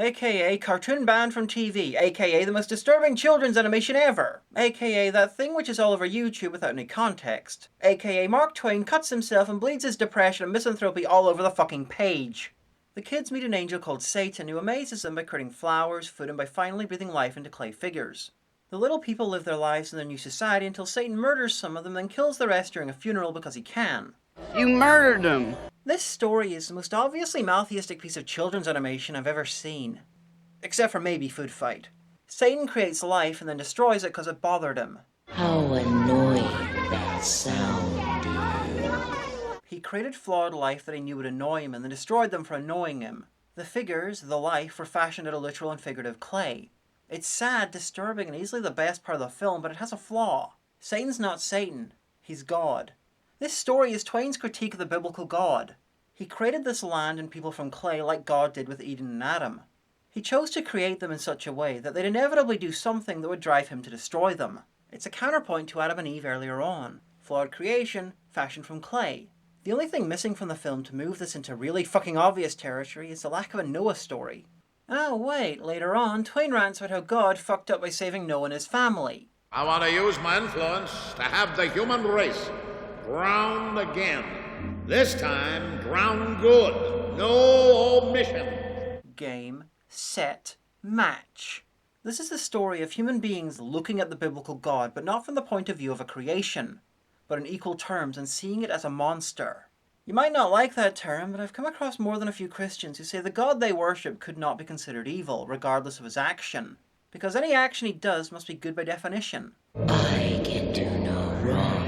aka cartoon banned from TV, aka the most disturbing children's animation ever, aka that thing which is all over YouTube without any context, aka Mark Twain cuts himself and bleeds his depression and misanthropy all over the fucking page. The kids meet an angel called Satan who amazes them by creating flowers, food, and by finally breathing life into clay figures. The little people live their lives in their new society until Satan murders some of them and kills the rest during a funeral because he can. You murdered him! This story is the most obviously maltheistic piece of children's animation I've ever seen. Except for maybe Food Fight. Satan creates life and then destroys it because it bothered him. How annoying that sound is. He created flawed life that he knew would annoy him and then destroyed them for annoying him. The figures, the life, were fashioned out of literal and figurative clay. It's sad, disturbing, and easily the best part of the film, but it has a flaw. Satan's not Satan. He's God. This story is Twain's critique of the biblical God. He created this land and people from clay like God did with Eden and Adam. He chose to create them in such a way that they'd inevitably do something that would drive him to destroy them. It's a counterpoint to Adam and Eve earlier on. Flawed creation, fashioned from clay. The only thing missing from the film to move this into really fucking obvious territory is the lack of a Noah story. Oh wait, later on, Twain rants about how God fucked up by saving Noah and his family. I want to use my influence to have the human race drowned again. This time, drown good. No omission. Game, set, match. This is the story of human beings looking at the biblical God, but not from the point of view of a creation, but in equal terms and seeing it as a monster. You might not like that term, but I've come across more than a few Christians who say the God they worship could not be considered evil, regardless of his action, because any action he does must be good by definition. I can do no wrong,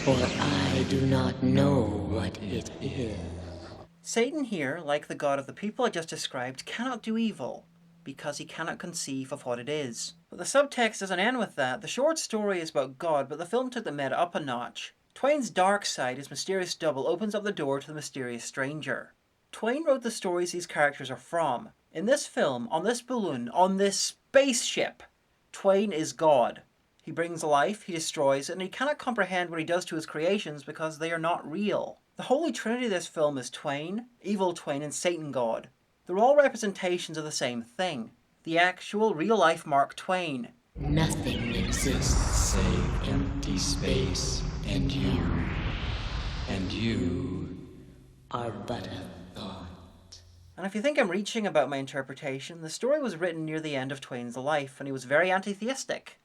for I do not know what it is. Satan here, like the God of the people I just described, cannot do evil, because he cannot conceive of what it is. But the subtext doesn't end with that. The short story is about God, but the film took the meta up a notch. Twain's dark side, his mysterious double, opens up the door to the mysterious stranger. Twain wrote the stories these characters are from. In this film, on this balloon, on this spaceship, Twain is God. He brings life, he destroys it, and he cannot comprehend what he does to his creations because they are not real. The holy trinity of this film is Twain, Evil Twain, and Satan God. They're all representations of the same thing. The actual, real-life Mark Twain. Nothing exists save empty space, and you are but a thought. And if you think I'm reaching about my interpretation, the story was written near the end of Twain's life, and he was very anti-theistic.